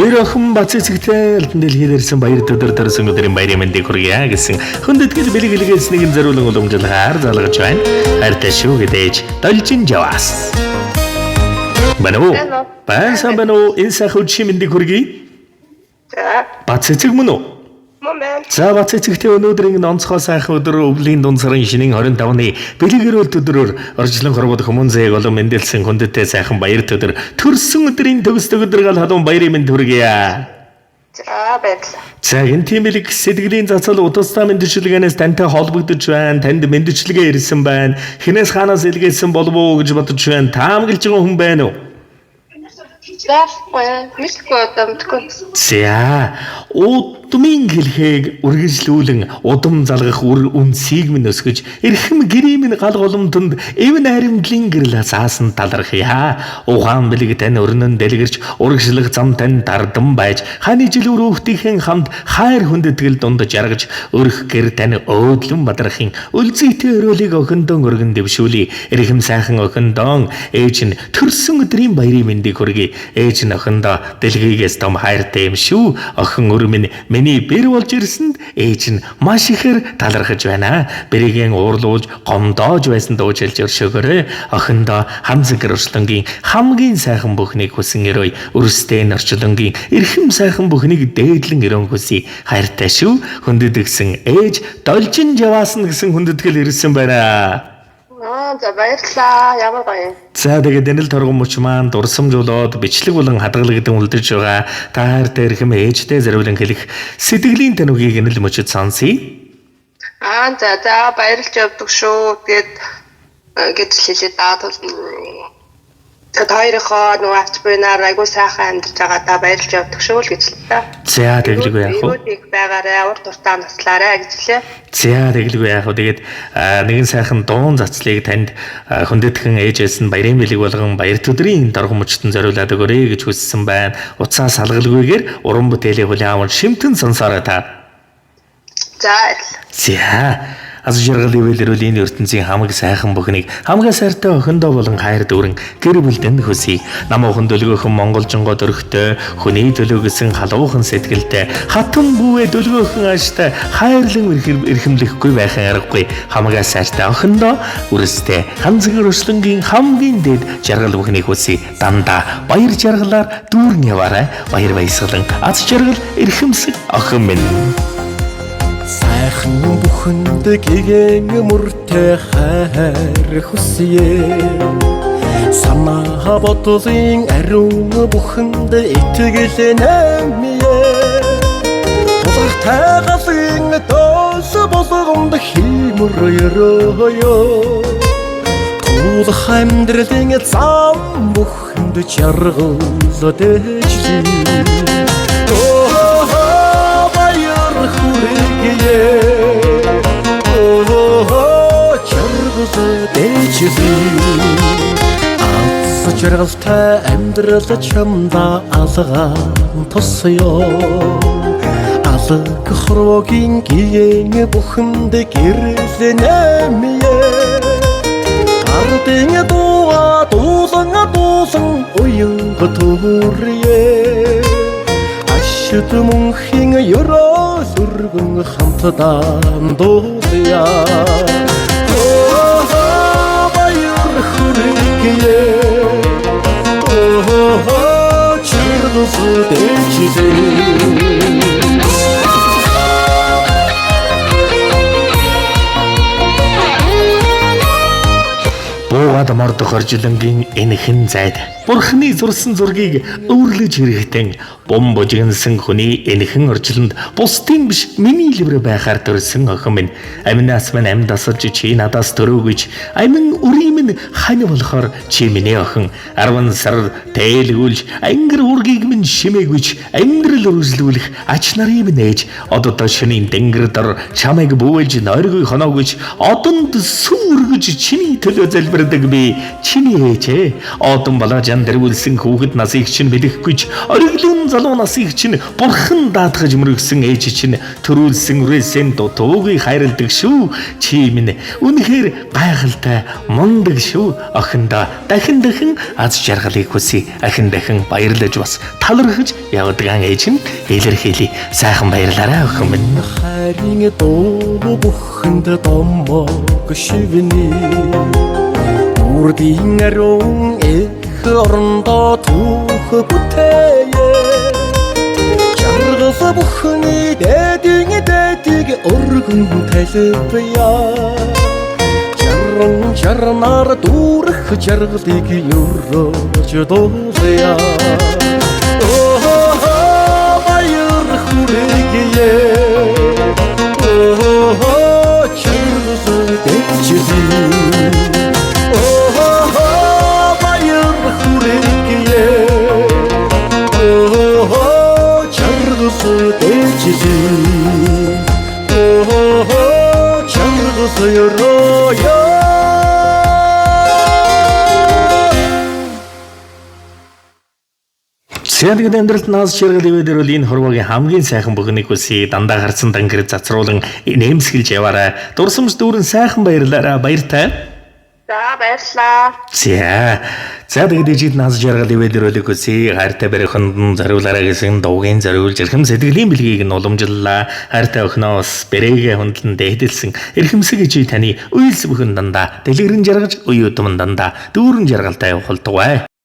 Մեր охин бац эцэгтэй алтан дэлхийд ирсэн баяр төдөр төрсөн өдрийн баярын мэндийг хүргье гэсэн хүндэтгэл бэлгэлгээс нэгэн зориулан уламжлахаар залгаж байна. Хайртай шүү гэдэж Должин Жаваас. Бано. Басан бано энэ сайхан өдрийн мэндийг хүргье. За. Бац эцэг мөн үү? Момент. За бац эцэгтэй өнөөдрийн онцгой сайхан өдөр өвлийн дунд сарын шинийн 25-ны бэлгэрүүлт өдрөөр оржлон хорвоод хүмүүнзээг олон мэндэлсэн хүндэттэй сайхан баяр төдөр төрсөн өдрийн төгсдөг өдөр гал халуун баярын мэнд хүргье. За баярлалаа. За энэ тийм их сэтгэлийн зацал удаа мэдчилгээнээс тантай холбогдож байна. Танд мэдчилгээ ирсэн байна. Хинээс хаанаас илгээсэн болов уу гэж бодож байна. Таамаглаж байгаа хүн байна уу? За, мэдгүй одоо. За, удмын хэлхийг үргэлжлүүлэн удам залгах үр үнсийг минь өсгөж эрхэм гэрэм минь гал голомтонд эв найрамдлын гэрэл заасан талархъя. Ухаан бэлэг тань өрнөн дэлгэрч урагшлах зам тань дардан байж ханы жил өрөвтийн хамт хайр хүндэтгэл дунд жаргаж өрх гэр тань өөдлөн бадрахын өлзийтэй өрөөлийг охиндон өргөн дэвшүүлээ. Эрхэм сайхан охиндон ээж нь төрсөн өдрийн баярын мэндийг хүргэе. Ээж нь охиндоо дэлхийгээс том хайртай юм шүү. Охин өр минь миний бэр болж ирсэнд ээж нь маш ихээр талархаж байна. Бэрийн уурлуулж гомдоож байсан дуучилж өршөөгөөрэй. Охиндоо хамзэг өршлөнгийн хамгийн сайхан бүхнийг хүсэн өрөөй. Өрстэй нөрчлөнгийн эрхэм сайхан бүхнийг дээдлэн өрөн хүсье. Хайртай шүү. Хүндэтгсэн ээж Должин Жаваас нь гэсэн хүндэтгэл ирсэн байна. За баярлалаа. Ямар гоё. За тэгээд энэ л торгон мөч маань дурсамжуулаад бичлэг болон хадгалагдсан үлдэж байгаа таартай эрхэм ээжтэй зориулан хэлэх сэтгэлийн танугийг энэ л мөчөд сонсъё. За баярлж явдаг шүү. Тэгээд гэж хэлээд хоёроо нөгөө авч буйнаар айгуу сайхан амьдарч байгаа та баярлж явдаг шүү л гэж хэлээ. За тэглэгүй яах вэ? Их байгаарай, урт уртаа наслаарай гэж хэлээ. За тэглэгүй яах вэ? Тэгээд нэгэн сайхан дуун зацлыг танд хүндэтгэн ээжээс нь баярын бэлэг болгон баяр төдрийн доргон мөчтөн зориулаад өгөөрэй гэж хүссэн байна. Уцаа салгалгүйгээр уран бүтээлийн хүлээвэн шимтэн сонсоорой та. За аз жаргалын үйлрүүл энэ ертөнцийн хамаг сайхан бүхнийг хамгаа сайртай охиндоо болон хайр дүүрэн гэр бүлдэнд хүсье. Намуухан дөлгөөхөн монголжонгоо дөрөхтэй хүний төлөөгсөн халуухан сэтгэлтэй хатан бүвэ дөлгөөхөн ааштай хайрлан эрхэмлэхгүй байхын аргагүй хамгаа сайртай охиндоо үрстэй ханзгэр өршлөнгийн хамгийн дээд жаргал бүхнийг хүсье. Дандаа баяр жаргалаар дүүрэн яваарай. Баяр баясгалан аз жаргал эрхэмсэг охин минь. Сайхан бүхэнд гэгэн мөртэй хайр хүсье. Санаа бодлын ариун бүхэнд итгэл нэмье. Тулгартай галын тоос болгонд химэр өрөөё. Тулах амьдралын зам бүхэнд жаргал дэжлээ. Аз жаргалтай амьдрал чамда алгаан тусё. Алг хорвогийн гиэн бүхэнд гэрэл нэмье. Ардын дуа дуулан уянга төрье. Ашид мөнхийн ёроо сүргэн хамтдаа дуусъя. Буугаад мордох оржилонгийн энэхэн зайд Бурхны зурсан зургийг өвөрлөж хэрэгтэн бум бужигнсан хүний энэхэн оржилонд бусдын биш миний лэврэ байхаар төрсөн охин минь. Амнаас минь амьд асалж чи надаас төрөөгөж амин үрийн минь хань болохоор чи миний охин 10 сар тээлгүүлж ангар ургийг минь шимээгүйч амьдрал үргэлжлүүлэх ач нарын минь ээж одоо шөнийн дэнгэр дор чамайг бүүэлж нойргүй хоноогүйч одонд сүргэж чиний төлөө залбирдаг хүнийг би чиний ээжээ. Одон балажан дэрвүүлсэн хүүхэд насыг чинь мэдэхгүйч ориглын залуу насыг чинь бурхан даатгаж мөрөгсөн ээж чинь төрүүлсэн үрээсэн дутуугүй хайрладаг шүү. Чи минь үнэхээр гайхалтай мундаг шүү. Охиндоо дахин аз жаргалыг хүсье. Ахин дахин баярлаж бас талархаж явдаг ээж нь илэрхийлье. Сайхан баярлаарай охин минь. хайрын дуу бүхэнд домог шивний үрдийн арун эх орондоо түүх бүтээе жаргал бүхний дэдийг өргөн талбая жарнаар дүүрэх жаргалыг өрөөж дуулая баяр хүрээе Сэлгэд амьдралд наас чиргэл ивэдэр энэ хорвогийн хамгийн сайхан бүхнийг хүсье. Дандаа харсан дангэр зацруулан нэмсгэлж яваарай. Дурсамж дүүрэн сайхан баярлаарай. Баяртай. За баярлалаа. За тэгээд ижид наас чиргэл ивэдэр хүсье. Хайртай барихын зориулаарай гэсэн дуугийн зориулж эрхэм сэтгэлийн бэлгийг нь уламжлалаа. Хайртай охиноос бэрээгээ хөндлөн дээдэлсэн эрхэмсэг ижи таны үйлс бүхэн дандаа дэлгэрэн жаргаж уй удам дандаа дүүрэн жаргалтай явуулдаг бай.